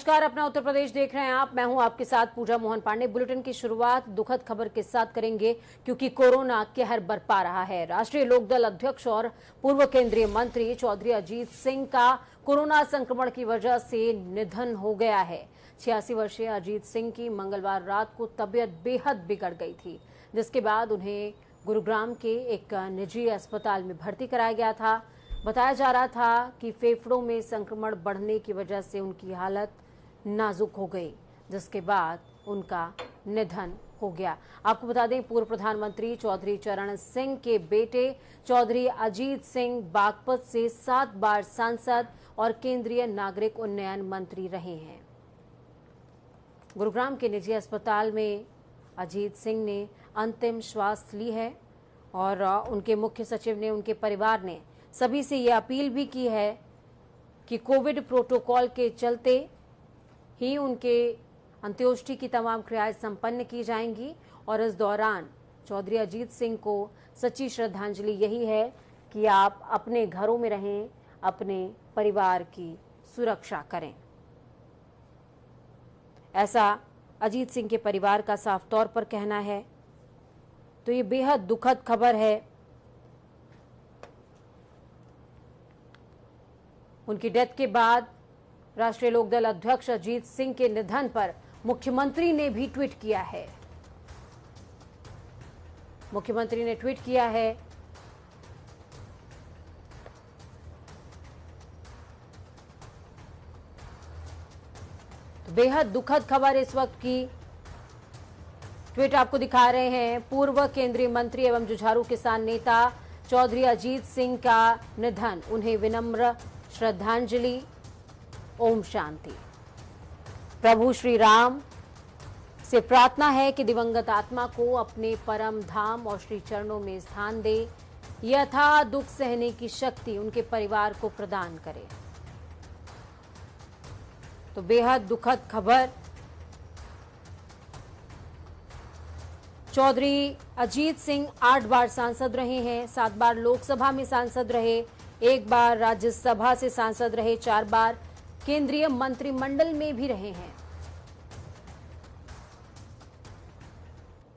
नमस्कार, अपना उत्तर प्रदेश देख रहे हैं आप। मैं हूं आपके साथ पूजा मोहन पांडे। बुलेटिन की शुरुआत दुखद खबर के साथ करेंगे क्योंकि कोरोना कहर बरपा रहा है। राष्ट्रीय लोकदल अध्यक्ष और पूर्व केंद्रीय मंत्री चौधरी अजीत सिंह का कोरोना संक्रमण की वजह से निधन हो गया है। 86 वर्षीय अजीत सिंह की मंगलवार रात को तबीयत बेहद बिगड़ गई थी, जिसके बाद उन्हें गुरुग्राम के एक निजी अस्पताल में भर्ती कराया गया था। बताया जा रहा था कि फेफड़ों में संक्रमण बढ़ने की वजह से उनकी हालत नाजुक हो गई, जिसके बाद उनका निधन हो गया। आपको बता दें, पूर्व प्रधानमंत्री चौधरी चरण सिंह के बेटे चौधरी अजीत सिंह बागपत से 7 बार सांसद और केंद्रीय नागरिक उन्नयन मंत्री रहे हैं। गुरुग्राम के निजी अस्पताल में अजीत सिंह ने अंतिम श्वास ली है और उनके मुख्य सचिव ने, उनके परिवार ने सभी से ये अपील भी की है कि कोविड प्रोटोकॉल के चलते ही उनके अंत्येष्टि की तमाम क्रियाएं संपन्न की जाएंगी और इस दौरान चौधरी अजीत सिंह को सच्ची श्रद्धांजलि यही है कि आप अपने घरों में रहें, अपने परिवार की सुरक्षा करें। ऐसा अजीत सिंह के परिवार का साफ तौर पर कहना है। तो ये बेहद दुखद खबर है। उनकी डेथ के बाद राष्ट्रीय लोकदल अध्यक्ष अजीत सिंह के निधन पर मुख्यमंत्री ने भी ट्वीट किया है। मुख्यमंत्री ने ट्वीट किया है तो बेहद दुखद खबर इस वक्त की ट्वीट आपको दिखा रहे हैं। पूर्व केंद्रीय मंत्री एवं जुझारू किसान नेता चौधरी अजीत सिंह का निधन, उन्हें विनम्र श्रद्धांजलि। ओम शांति। प्रभु श्री राम से प्रार्थना है कि दिवंगत आत्मा को अपने परम धाम और श्री चरणों में स्थान दे, यथा दुख सहने की शक्ति उनके परिवार को प्रदान करे। तो बेहद दुखद खबर। चौधरी अजीत सिंह 8 बार सांसद रहे हैं, 7 बार लोकसभा में सांसद रहे, 1 बार राज्यसभा से सांसद रहे, 4 बार केंद्रीय मंत्रिमंडल में भी रहे हैं।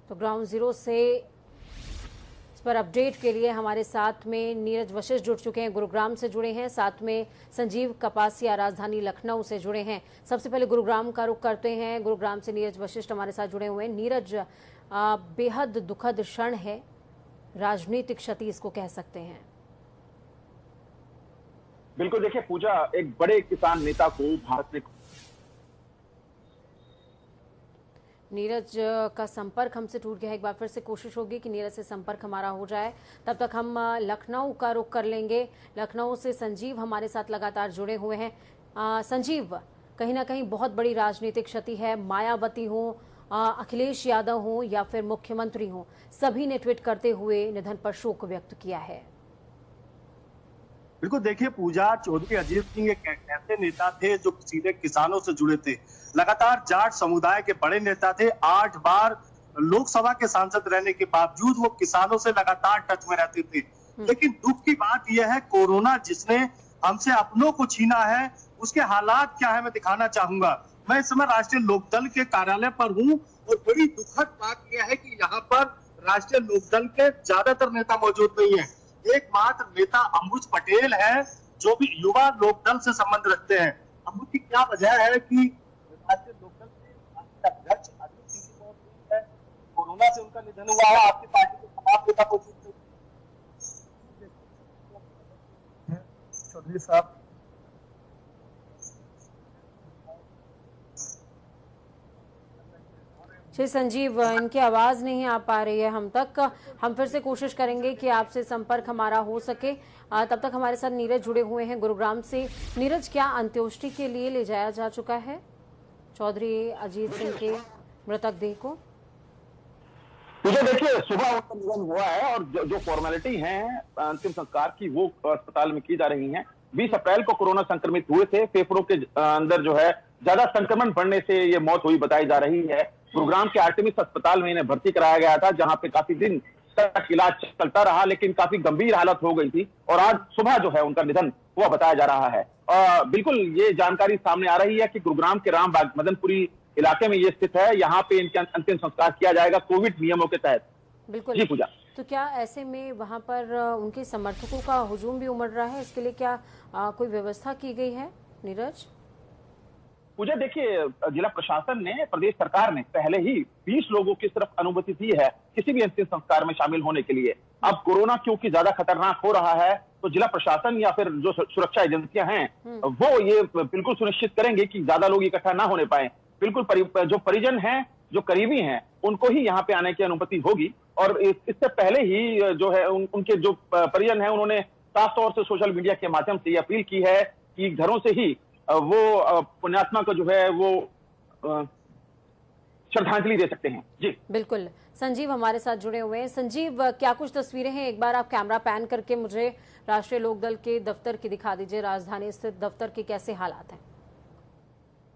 तो ग्राउंड जीरो से इस पर अपडेट के लिए हमारे साथ में नीरज वशिष्ठ जुड़ चुके हैं, गुरुग्राम से जुड़े हैं, साथ में संजीव कपासिया राजधानी लखनऊ से जुड़े हैं। सबसे पहले गुरुग्राम का रुख करते हैं। गुरुग्राम से नीरज वशिष्ठ हमारे साथ जुड़े हुए हैं। नीरज, बेहद दुखद क्षण है, राजनीतिक क्षति इसको कह सकते हैं। बिल्कुल, देखिए पूजा, एक बड़े किसान नेता को भारत में नीरज का संपर्क हमसे टूट गया है। एक बार फिर से कोशिश होगी कि नीरज से संपर्क हमारा हो जाए। तब तक हम लखनऊ का रुख कर लेंगे। लखनऊ से संजीव हमारे साथ लगातार जुड़े हुए हैं। संजीव, कहीं ना कहीं बहुत बड़ी राजनीतिक क्षति है। मायावती हो, अखिलेश यादव हो या फिर मुख्यमंत्री हो, सभी ने ट्वीट करते हुए निधन पर शोक व्यक्त किया है। बिल्कुल, देखिए पूजा, चौधरी अजीत सिंह एक ऐसे नेता थे जो सीधे किसानों से जुड़े थे। लगातार जाट समुदाय के बड़े नेता थे। 8 बार लोकसभा के सांसद रहने के बावजूद वो किसानों से लगातार टच में रहते थे। लेकिन दुख की बात यह है, कोरोना जिसने हमसे अपनों को छीना है, उसके हालात क्या है मैं दिखाना चाहूंगा। मैं इस समय राष्ट्रीय लोकदल के कार्यालय पर हूँ और बड़ी दुखद बात यह है कि यहाँ पर राष्ट्रीय लोकदल के ज्यादातर नेता मौजूद नहीं है। एकमात्र नेता अंबुज पटेल है जो भी युवा लोकदल से संबंध रखते हैं। अंबुज की क्या वजह है कि राष्ट्रीय लोकदल के अध्यक्ष अजीत सिंह की मौत हुई है, कोरोना से उनका निधन हुआ है, आपकी पार्टी के तमाम नेता मौजूद थे। चौधरी साहब, श्री संजीव, इनकी आवाज नहीं आ पा रही है हम तक। हम फिर से कोशिश करेंगे कि आपसे संपर्क हमारा हो सके। तब तक हमारे साथ नीरज जुड़े हुए हैं गुरुग्राम से। नीरज, क्या अंत्येष्टि के लिए ले जाया जा चुका है चौधरी अजीत सिंह के मृतक देह को? मुझे देखिए, सुबह उनका निधन हुआ है और जो फॉर्मेलिटी है अंतिम संस्कार की, वो अस्पताल में की जा रही है। 20 अप्रैल को कोरोना संक्रमित हुए थे। फेफड़ों के अंदर जो है ज्यादा संक्रमण बढ़ने से ये मौत हुई बताई जा रही है। गुरुग्राम के आर्टेमिस अस्पताल में इन्हें भर्ती कराया गया था, जहां पे काफी दिन तक इलाज चलता रहा, लेकिन काफी गंभीर हालत हो गई थी और आज सुबह जो है उनका निधन हुआ बताया जा रहा है। बिल्कुल ये जानकारी सामने आ रही है कि गुरुग्राम के रामबाग मदनपुरी इलाके में ये स्थित है। यहाँ पे इनका अंतिम संस्कार किया जाएगा कोविड नियमों के तहत। बिल्कुल जी पूजा, तो क्या ऐसे में वहां पर उनके समर्थकों का हुजूम भी उमड़ रहा है, इसके लिए क्या कोई व्यवस्था की गई है नीरज? पूजा देखिए, जिला प्रशासन ने, प्रदेश सरकार ने पहले ही 20 लोगों की सिर्फ अनुमति दी है किसी भी अंतिम संस्कार में शामिल होने के लिए। अब कोरोना क्योंकि ज्यादा खतरनाक हो रहा है तो जिला प्रशासन या फिर जो सुरक्षा एजेंसियां हैं वो ये बिल्कुल सुनिश्चित करेंगे कि ज्यादा लोग इकट्ठा ना होने पाए। बिल्कुल जो परिजन हैं, जो करीबी हैं, उनको ही यहाँ पे आने की अनुमति होगी। और इससे पहले ही जो है उनके जो परिजन हैं उन्होंने साफ तौर से सोशल मीडिया के माध्यम से अपील की है कि घरों से ही वो पुण्यात्मा को जो है वो श्रद्धांजलि दे सकते हैं। जी बिल्कुल, संजीव हमारे साथ जुड़े हुए हैं। संजीव, क्या कुछ तस्वीरें हैं, एक बार आप कैमरा पैन करके मुझे राष्ट्रीय लोकदल के दफ्तर की दिखा दीजिए। राजधानी स्थित दफ्तर के कैसे हालात हैं?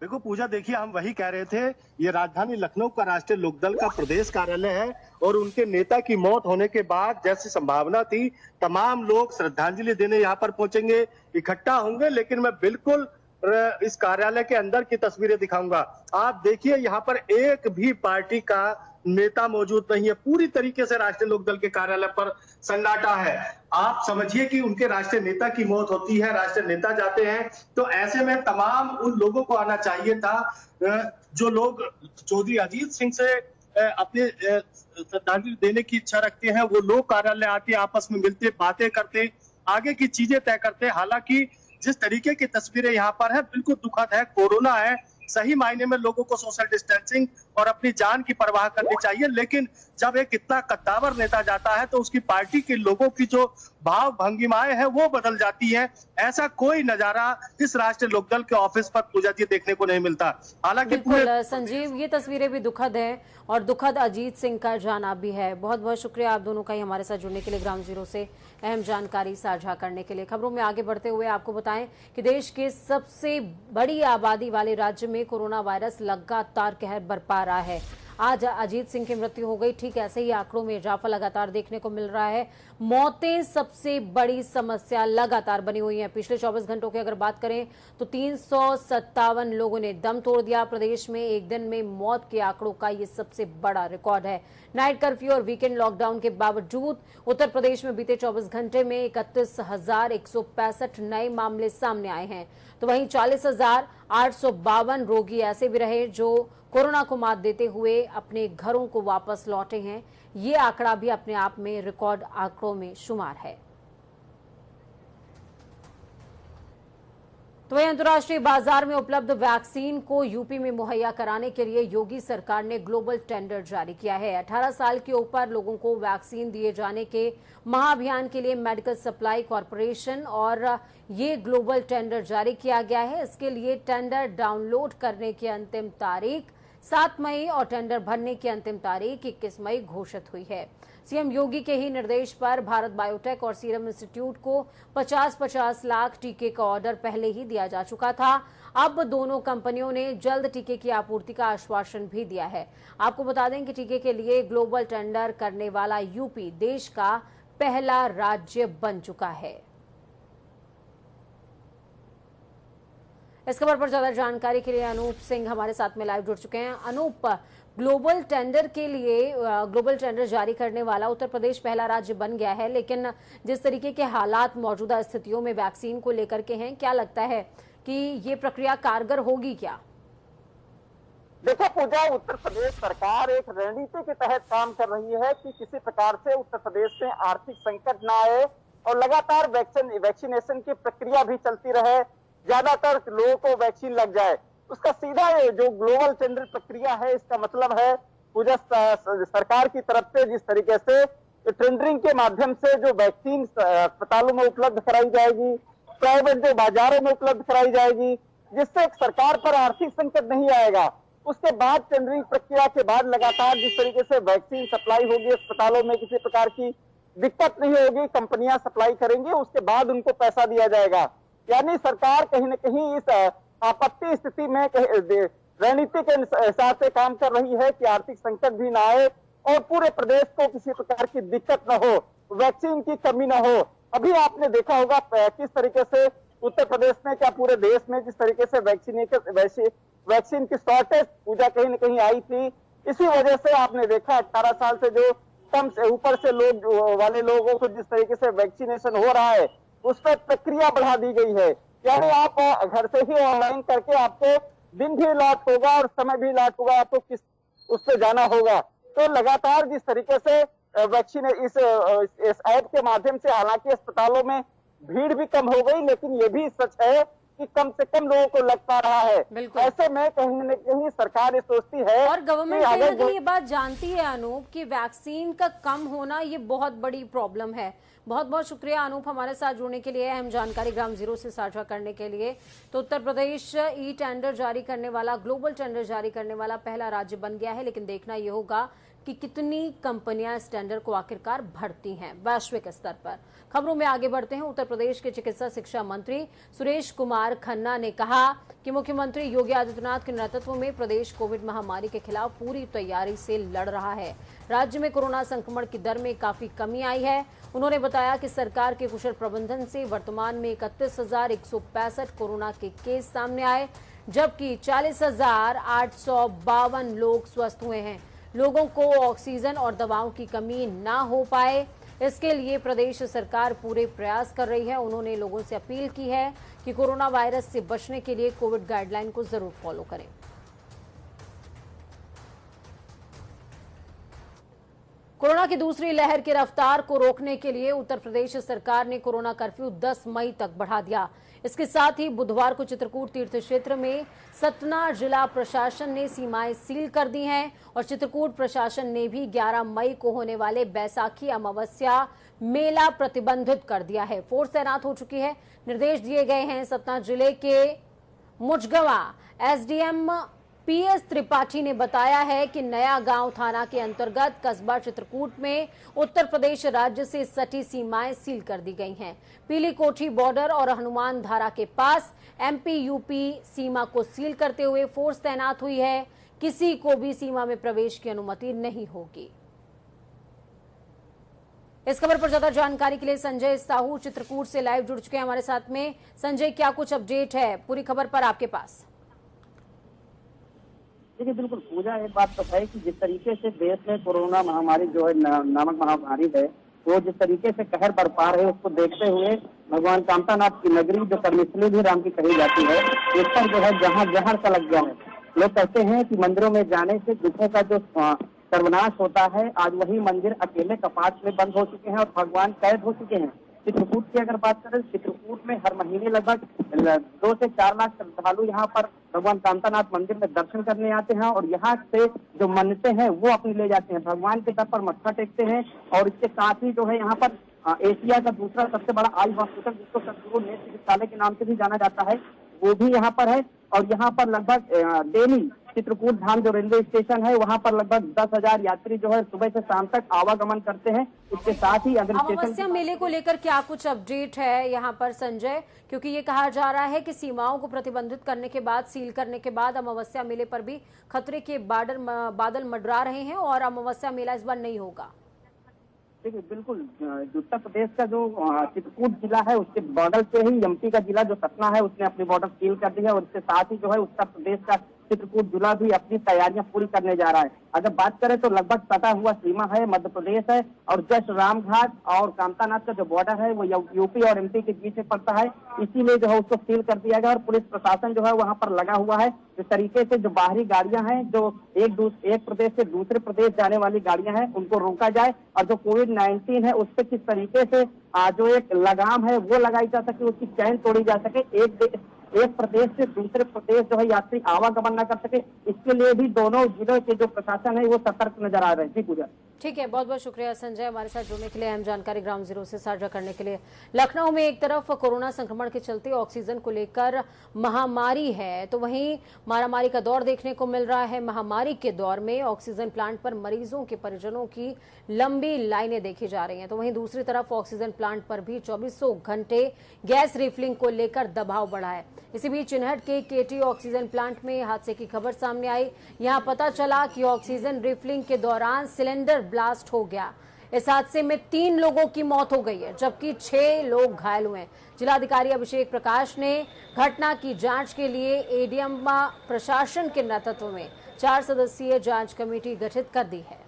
देखो पूजा, देखिए हम वही कह रहे थे, ये राजधानी लखनऊ का राष्ट्रीय लोकदल का प्रदेश कार्यालय है और उनके नेता की मौत होने के बाद जैसी संभावना थी तमाम लोग श्रद्धांजलि देने यहाँ पर पहुंचेंगे, इकट्ठा होंगे। लेकिन मैं बिल्कुल इस कार्यालय के अंदर की तस्वीरें दिखाऊंगा। आप देखिए यहाँ पर एक भी पार्टी का नेता मौजूद नहीं है। पूरी तरीके से राष्ट्रीय लोकदल के कार्यालय पर सन्नाटा है। आप समझिए कि उनके राष्ट्रीय नेता की मौत होती है, राष्ट्रीय नेता जाते हैं, तो ऐसे में तमाम उन लोगों को आना चाहिए था जो लोग चौधरी अजीत सिंह से अपने श्रद्धांजलि देने की इच्छा रखते हैं। वो लोग कार्यालय आके आपस में मिलते, बातें करते, आगे की चीजें तय करते। हालांकि जिस तरीके की तस्वीरें यहाँ पर है बिल्कुल दुखद है। कोरोना है, सही मायने में लोगों को सोशल डिस्टेंसिंग और अपनी जान की परवाह करनी चाहिए, लेकिन जब एक इतना कद्दावर नेता जाता है तो उसकी पार्टी के लोगों की जो भाव भंगिमाएं हैं वो बदल जाती है। ऐसा कोई नजारा इस राष्ट्रीय लोकदल के ऑफिस पर पूजा जी देखने को नहीं मिलता। हालांकि संजीव, ये तस्वीरें भी दुखद है और दुखद अजीत सिंह का जाना भी है। बहुत बहुत शुक्रिया आप दोनों का ही हमारे साथ जुड़ने के लिए, ग्राउंड जीरो से अहम जानकारी साझा करने के लिए। खबरों में आगे बढ़ते हुए आपको बताएं कि देश के सबसे बड़ी आबादी वाले राज्य में कोरोना वायरस लगातार कहर बरपा रहा है। आज अजीत सिंह की मृत्यु हो गई, ठीक ऐसे ही आंकड़ों में इजाफा लगातार देखने को मिल रहा है। मौतें सबसे बड़ी समस्या लगातार बनी हुई हैं। पिछले 24 घंटों की अगर बात करें तो 357 लोगों ने दम तोड़ दिया। प्रदेश में एक दिन में मौत के आंकड़ों का ये सबसे बड़ा रिकॉर्ड है। नाइट कर्फ्यू और वीकेंड लॉकडाउन के बावजूद उत्तर प्रदेश में बीते 24 घंटे में 31,165 नए मामले सामने आए हैं। तो वहीं 40,852 रोगी ऐसे भी रहे जो कोरोना को मात देते हुए अपने घरों को वापस लौटे हैं। ये आंकड़ा भी अपने आप में रिकॉर्ड आंकड़ों में शुमार है। तो वहीं अंतर्राष्ट्रीय बाजार में उपलब्ध वैक्सीन को यूपी में मुहैया कराने के लिए योगी सरकार ने ग्लोबल टेंडर जारी किया है। 18 साल के ऊपर लोगों को वैक्सीन दिए जाने के महाअभियान के लिए मेडिकल सप्लाई कॉरपोरेशन और ये ग्लोबल टेंडर जारी किया गया है। इसके लिए टेंडर डाउनलोड करने की अंतिम तारीख 7 मई और टेंडर भरने की अंतिम तारीख 21 मई घोषित हुई है। सीएम योगी के ही निर्देश पर भारत बायोटेक और सीरम इंस्टीट्यूट को 50-50 लाख टीके का ऑर्डर पहले ही दिया जा चुका था। अब दोनों कंपनियों ने जल्द टीके की आपूर्ति का आश्वासन भी दिया है। आपको बता दें कि टीके के लिए ग्लोबल टेंडर करने वाला यूपी देश का पहला राज्य बन चुका है। इस खबर पर ज्यादा जानकारी के लिए अनूप सिंह हमारे साथ में लाइव जुड़ चुके हैं। अनूप, ग्लोबल टेंडर के लिए ग्लोबल टेंडर जारी करने वाला उत्तर प्रदेश पहला राज्य बन गया है, लेकिन जिस तरीके के हालात मौजूदा स्थितियों में वैक्सीन को लेकर के हैं, क्या लगता है कि ये प्रक्रिया कारगर होगी क्या? देखो पूजा, उत्तर प्रदेश सरकार एक रणनीति के तहत काम कर रही है कि किसी प्रकार से उत्तर प्रदेश में आर्थिक संकट ना आए और लगातार वैक्सीनेशन की प्रक्रिया भी चलती रहे, ज्यादातर लोगों को वैक्सीन लग जाए। उसका सीधा जो ग्लोबल टेंडर प्रक्रिया है, इसका मतलब है पूजा सरकार की तरफ से जिस तरीके से टेंडरिंग के माध्यम से जो वैक्सीन अस्पतालों में उपलब्ध कराई जाएगी, प्राइवेट जो बाजारों में उपलब्ध कराई जाएगी, जिससे सरकार पर आर्थिक संकट नहीं आएगा। उसके बाद टेंडरिंग प्रक्रिया के बाद लगातार जिस तरीके से वैक्सीन सप्लाई होगी, अस्पतालों में किसी प्रकार की दिक्कत नहीं होगी, कंपनियां सप्लाई करेंगी, उसके बाद उनको पैसा दिया जाएगा। यानी सरकार कहीं न कहीं इस आपत्ति स्थिति में रणनीति के हिसाब से काम कर रही है कि आर्थिक संकट भी ना आए और पूरे प्रदेश को किसी प्रकार की दिक्कत न हो, वैक्सीन की कमी न हो। अभी आपने देखा होगा किस तरीके से उत्तर प्रदेश में, क्या पूरे देश में जिस तरीके से वैक्सीन की शॉर्टेज पूजा कहीं न कहीं आई थी। इसी वजह से आपने देखा 18 साल से जो कम से ऊपर से वाले लोगों को जिस तरीके से वैक्सीनेशन हो रहा है, उस पर प्रक्रिया बढ़ा दी गई है। यानी आप घर से ही ऑनलाइन करके आपको दिन भी अलॉट होगा और समय भी अलॉट होगा, आपको किस उस पर जाना होगा। तो लगातार जिस तरीके से वैक्सीन इस ऐप के माध्यम से, हालांकि अस्पतालों में भीड़ भी कम हो गई, लेकिन ये भी सच है कि कम से कम लोगों को लग पा रहा है। ऐसे में कहीं न कहीं सरकार ये सोचती है, और गवर्नमेंट कहीं ना कहीं ये बात जानती है अनूप कि वैक्सीन का कम होना ये बहुत बड़ी प्रॉब्लम है। बहुत बहुत शुक्रिया अनूप हमारे साथ जुड़ने के लिए, अहम जानकारी ग्राउंड जीरो से साझा करने के लिए। तो उत्तर प्रदेश ई टेंडर जारी करने वाला, ग्लोबल टेंडर जारी करने वाला पहला राज्य बन गया है, लेकिन देखना यह होगा कि कितनी कंपनियां इस टेंडर को आखिरकार भरती हैं वैश्विक स्तर पर। खबरों में आगे बढ़ते हैं। उत्तर प्रदेश के चिकित्सा शिक्षा मंत्री सुरेश कुमार खन्ना ने कहा कि मुख्यमंत्री योगी आदित्यनाथ के नेतृत्व में प्रदेश कोविड महामारी के खिलाफ पूरी तैयारी से लड़ रहा है। राज्य में कोरोना संक्रमण की दर में काफी कमी आई है। उन्होंने बताया कि सरकार के कुशल प्रबंधन से वर्तमान में 31,165 कोरोना के केस सामने आए, जबकि 40,852 लोग स्वस्थ हुए हैं। लोगों को ऑक्सीजन और दवाओं की कमी ना हो पाए, इसके लिए प्रदेश सरकार पूरे प्रयास कर रही है। उन्होंने लोगों से अपील की है कि कोरोना वायरस से बचने के लिए कोविड गाइडलाइन को जरूर फॉलो करें। कोरोना की दूसरी लहर की रफ्तार को रोकने के लिए उत्तर प्रदेश सरकार ने कोरोना कर्फ्यू 10 मई तक बढ़ा दिया। इसके साथ ही बुधवार को चित्रकूट तीर्थ क्षेत्र में सतना जिला प्रशासन ने सीमाएं सील कर दी हैं और चित्रकूट प्रशासन ने भी 11 मई को होने वाले बैसाखी अमावस्या मेला प्रतिबंधित कर दिया है। फोर्स तैनात हो चुकी है। निर्देश दिए गए हैं। सतना जिले के मुजगवा एसडीएम पीएस त्रिपाठी ने बताया है कि नया गांव थाना के अंतर्गत कस्बा चित्रकूट में उत्तर प्रदेश राज्य से सटी सीमाएं सील कर दी गई हैं। पीली कोठी बॉर्डर और हनुमान धारा के पास एमपी यूपी सीमा को सील करते हुए फोर्स तैनात हुई है। किसी को भी सीमा में प्रवेश की अनुमति नहीं होगी। इस खबर पर ज्यादा जानकारी के लिए संजय साहू चित्रकूट से लाइव जुड़ चुके हैं हमारे साथ में। संजय, क्या कुछ अपडेट है पूरी खबर पर आपके पास? देखिए, बिल्कुल पूजा, एक बात तो है कि जिस तरीके से देश में कोरोना महामारी जो है नामक महामारी है, वो जिस तरीके से कहर बरपा रहे, उसको देखते हुए भगवान कामतानाथ की नगरी जो कर्मस्थली भी राम की कही जाती है, इस पर जो है जहाँ जहर सा लग गया है। लोग कहते हैं कि मंदिरों में जाने से दुखों का जो सर्वनाश होता है, आज वही मंदिर अकेले कपाट में बंद हो चुके हैं और भगवान कैद हो चुके हैं। चित्रकूट की अगर बात करें, चित्रकूट में हर महीने लगभग 2 से 4 लाख श्रद्धालु यहाँ पर भगवान कामतानाथ मंदिर में दर्शन करने आते हैं और यहाँ से जो मन्नतें हैं वो अपनी ले जाते हैं, भगवान के दर पर मत्था टेकते हैं। और इसके साथ ही जो है यहाँ पर एशिया का दूसरा सबसे बड़ा आई हॉस्पिटल, जिसको सदगुरु नेत्र चिकित्सालय के नाम से भी जाना जाता है, वो भी यहाँ पर है। और यहाँ पर लगभग डेली चित्रकूट धाम जो रेलवे स्टेशन है, वहाँ पर लगभग 10,000 यात्री जो है सुबह से शाम तक आवागमन करते हैं। इसके साथ ही अगर अमावस्या मेले को लेकर क्या कुछ अपडेट है यहाँ पर संजय? क्योंकि ये कहा जा रहा है कि सीमाओं को प्रतिबंधित करने के बाद, सील करने के बाद अमावस्या मेले पर भी खतरे के बादल मंडरा रहे हैं और अमावस्या मेला इस बार नहीं होगा। देखिए, बिल्कुल उत्तर प्रदेश का जो चित्रकूट जिला है, उसके बॉर्डर से ही एमपी का जिला जो सतना है, उसने अपनी बॉर्डर सील कर दी है और इसके साथ ही जो है उत्तर प्रदेश का चित्रकूट जिला भी अपनी तैयारियां पूरी करने जा रहा है। अगर बात करें तो लगभग सटा हुआ सीमा है, मध्य प्रदेश है और जस्ट रामघाट और कामतानाथ का जो बॉर्डर है वो यूपी और एमपी के बीच में पड़ता है। इसीलिए जो है उसको सील कर दिया गया और पुलिस प्रशासन जो है वहाँ पर लगा हुआ है। इस तरीके से जो बाहरी गाड़ियां हैं, जो एक प्रदेश से दूसरे प्रदेश जाने वाली गाड़ियां हैं, उनको रोका जाए और जो कोविड-19 है उस पर किस तरीके से जो एक लगाम है वो लगाई जा सके, उसकी चैन तोड़ी जा सके, एक प्रदेश से दूसरे प्रदेश जो है यात्री आवागमन न कर सके, इसके लिए भी दोनों जिलों के जो प्रशासन है वो सतर्क नजर आ रहे हैं। जी पूजा। ठीक है, बहुत बहुत शुक्रिया संजय हमारे साथ जुड़ने के लिए, अहम जानकारी ग्राउंड जीरो से साझा करने के लिए। लखनऊ में एक तरफ कोरोना संक्रमण के चलते ऑक्सीजन को लेकर महामारी है, तो वहीं मारामारी का दौर देखने को मिल रहा है। महामारी के दौर में ऑक्सीजन प्लांट पर मरीजों के परिजनों की लंबी लाइनें देखी जा रही हैं, तो वहीं दूसरी तरफ ऑक्सीजन प्लांट पर भी 24 घंटे गैस रिफिलिंग को लेकर दबाव बढ़ा है। इसी बीच चिन्हट के केटी ऑक्सीजन प्लांट में हादसे की खबर सामने आई। यहां पता चला कि ऑक्सीजन रिफिलिंग के दौरान सिलेंडर ब्लास्ट हो गया। इस हादसे में 3 लोगों की मौत हो गई है, जबकि 6 लोग घायल हुए हैं। जिलाधिकारी अभिषेक प्रकाश ने घटना की जांच के लिए एडीएम प्रशासन के नेतृत्व में 4 सदस्यीय जांच कमेटी गठित कर दी है।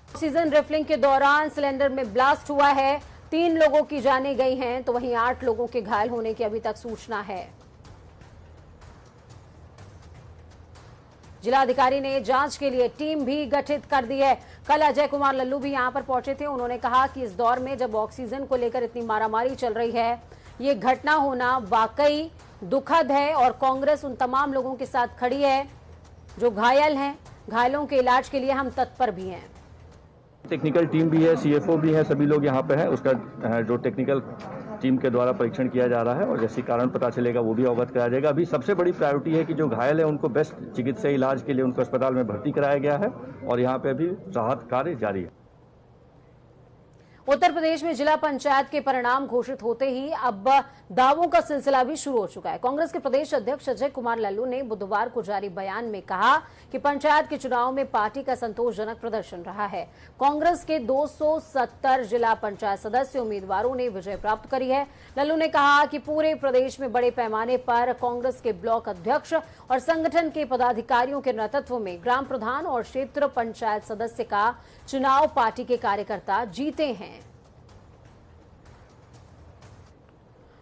ऑक्सीजन रिफिलिंग के दौरान सिलेंडर में ब्लास्ट हुआ है। 3 लोगों की जानें गई हैं, तो वहीं 8 लोगों के घायल होने की अभी तक सूचना है। जिलाधिकारी ने जांच के लिए टीम भी गठित कर दी है। कल अजय कुमार लल्लू भी यहां पर पहुंचे थे। उन्होंने कहा कि इस दौर में जब ऑक्सीजन को लेकर इतनी मारामारी चल रही है, ये घटना होना वाकई दुखद है और कांग्रेस उन तमाम लोगों के साथ खड़ी है जो घायल हैं। घायलों के इलाज के लिए हम तत्पर भी हैं। टेक्निकल टीम भी है, सीएफओ भी है, सभी लोग यहाँ पे है। उसका जो टेक्निकल टीम के द्वारा परीक्षण किया जा रहा है और जैसे कारण पता चलेगा वो भी अवगत कराया जाएगा। अभी सबसे बड़ी प्रायोरिटी है कि जो घायल है उनको बेस्ट चिकित्सा इलाज के लिए उनको अस्पताल में भर्ती कराया गया है और यहाँ पे अभी राहत कार्य जारी है। उत्तर प्रदेश में जिला पंचायत के परिणाम घोषित होते ही अब दावों का सिलसिला भी शुरू हो चुका है। कांग्रेस के प्रदेश अध्यक्ष अजय कुमार लल्लू ने बुधवार को जारी बयान में कहा कि पंचायत के चुनाव में पार्टी का संतोषजनक प्रदर्शन रहा है। कांग्रेस के 270 जिला पंचायत सदस्य उम्मीदवारों ने विजय प्राप्त करी है। लल्लू ने कहा कि पूरे प्रदेश में बड़े पैमाने पर कांग्रेस के ब्लॉक अध्यक्ष और संगठन के पदाधिकारियों के नेतृत्व में ग्राम प्रधान और क्षेत्र पंचायत सदस्य का चुनाव पार्टी के कार्यकर्ता जीते हैं।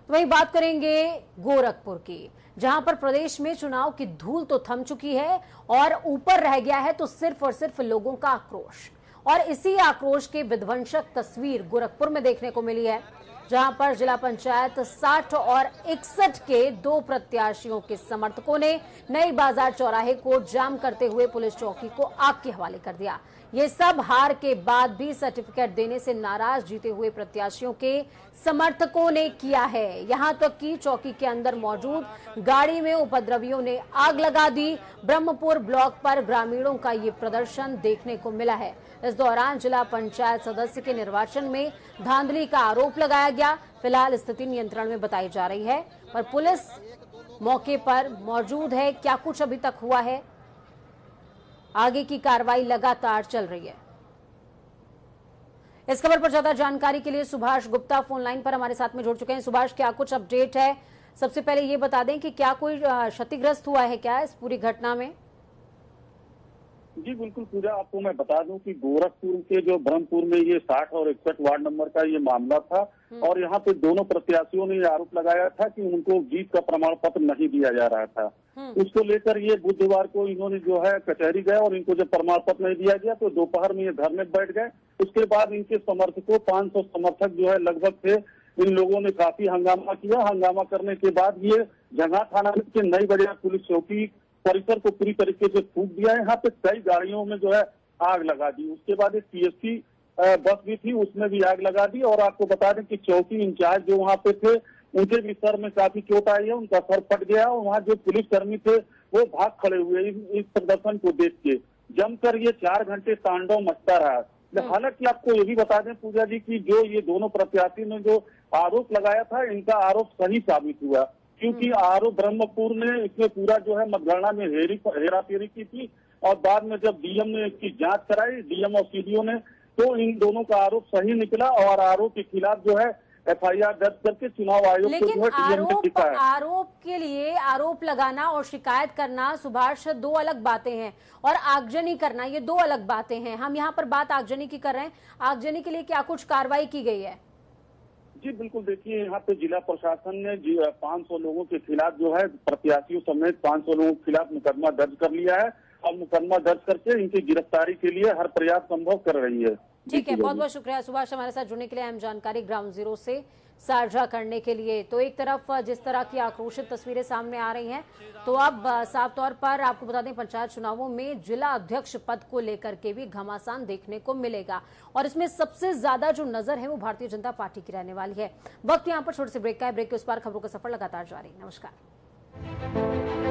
वहीं बात करेंगे गोरखपुर की, जहां पर प्रदेश में चुनाव की धूल तो थम चुकी है और ऊपर रह गया है तो सिर्फ और सिर्फ लोगों का आक्रोश। और इसी आक्रोश की विध्वंसक तस्वीर गोरखपुर में देखने को मिली है, जहां पर जिला पंचायत 60 और 61 के 2 प्रत्याशियों के समर्थकों ने नई बाजार चौराहे को जाम करते हुए पुलिस चौकी को आग के हवाले कर दिया। ये सब हार के बाद भी सर्टिफिकेट देने से नाराज जीते हुए प्रत्याशियों के समर्थकों ने किया है। यहां तक कि चौकी के अंदर मौजूद गाड़ी में उपद्रवियों ने आग लगा दी। ब्रह्मपुर ब्लॉक पर ग्रामीणों का ये प्रदर्शन देखने को मिला है। इस दौरान जिला पंचायत सदस्य के निर्वाचन में धांधली का आरोप लगाया गया। फिलहाल स्थिति नियंत्रण में बताई जा रही है, पर पुलिस मौके पर मौजूद है। क्या कुछ अभी तक हुआ है, आगे की कार्रवाई लगातार चल रही है। इस खबर पर ज्यादा जानकारी के लिए सुभाष गुप्ता फोन लाइन पर हमारे साथ में जुड़ चुके हैं। सुभाष, क्या कुछ अपडेट है? सबसे पहले ये बता दें कि क्या कोई क्षतिग्रस्त हुआ है क्या इस पूरी घटना में? जी बिल्कुल पूजा, आपको मैं बता दूं कि गोरखपुर के जो ब्रह्मपुर में ये 60 और 61 वार्ड नंबर का ये मामला था और यहाँ पे दोनों प्रत्याशियों ने आरोप लगाया था कि उनको जीत का प्रमाण पत्र नहीं दिया जा रहा था। उसको लेकर ये बुधवार को इन्होंने जो है कचहरी गए और इनको जब प्रमाण पत्र नहीं दिया गया तो दोपहर में ये धरने बैठ गए। उसके बाद इनके समर्थकों 500 समर्थक जो है लगभग थे, इन लोगों ने काफी हंगामा किया। हंगामा करने के बाद ये जंगा थाना के नई बाजार पुलिस चौकी परिसर को पूरी तरीके से फूंक दिया है। यहाँ पे कई गाड़ियों में जो है आग लगा दी। उसके बाद एक टीएसपी बस भी थी, उसमें भी आग लगा दी। और आपको बता दें कि चौकी इंचार्ज जो वहाँ पे थे उनके भी सर में काफी चोट आई है, उनका सर फट गया और वहाँ जो पुलिसकर्मी थे वो भाग खड़े हुए इस प्रदर्शन को देख के। जमकर ये 4 घंटे तांडव मचता रहा। हालांकि आपको ये भी बता दें पूजा जी की जो ये दोनों प्रत्याशी ने जो आरोप लगाया था, इनका आरोप सही साबित हुआ, क्योंकि आरोप ब्रह्मपुर ने इसमें पूरा जो है मतगणना में हेराफेरी की थी और बाद में जब डीएम ने इसकी जांच कराई, डीएम और सीडीओ ने, तो इन दोनों का आरोप सही निकला और आरोप के खिलाफ जो है एफआईआर दर्ज करके चुनाव आयोग को जो है डीएम ने लिखा है। आरोप के लिए आरोप लगाना और शिकायत करना सुभाष 2 अलग बातें हैं और आगजनी करना ये 2 अलग बातें हैं। हम यहाँ पर बात आगजनी की कर रहे हैं। आगजनी के लिए क्या कुछ कार्रवाई की गई है? जी बिल्कुल, देखिए यहाँ पे जिला प्रशासन ने 500 लोगों के खिलाफ जो है प्रत्याशियों समेत 500 लोगों के खिलाफ मुकदमा दर्ज कर लिया है और मुकदमा दर्ज करके इनकी गिरफ्तारी के लिए हर प्रयास संभव कर रही है। ठीक है, बहुत बहुत शुक्रिया सुभाष हमारे साथ जुड़ने के लिए, अहम जानकारी ग्राउंड जीरो से साझा करने के लिए। तो एक तरफ जिस तरह की आक्रोशित तस्वीरें सामने आ रही हैं, तो अब साफ तौर पर आपको बता दें पंचायत चुनावों में जिला अध्यक्ष पद को लेकर के भी घमासान देखने को मिलेगा और इसमें सबसे ज्यादा जो नजर है वो भारतीय जनता पार्टी की रहने वाली है। वक्त यहाँ पर छोटे से ब्रेक का है, ब्रेक के उस पार खबरों का सफर लगातार जारी। नमस्कार।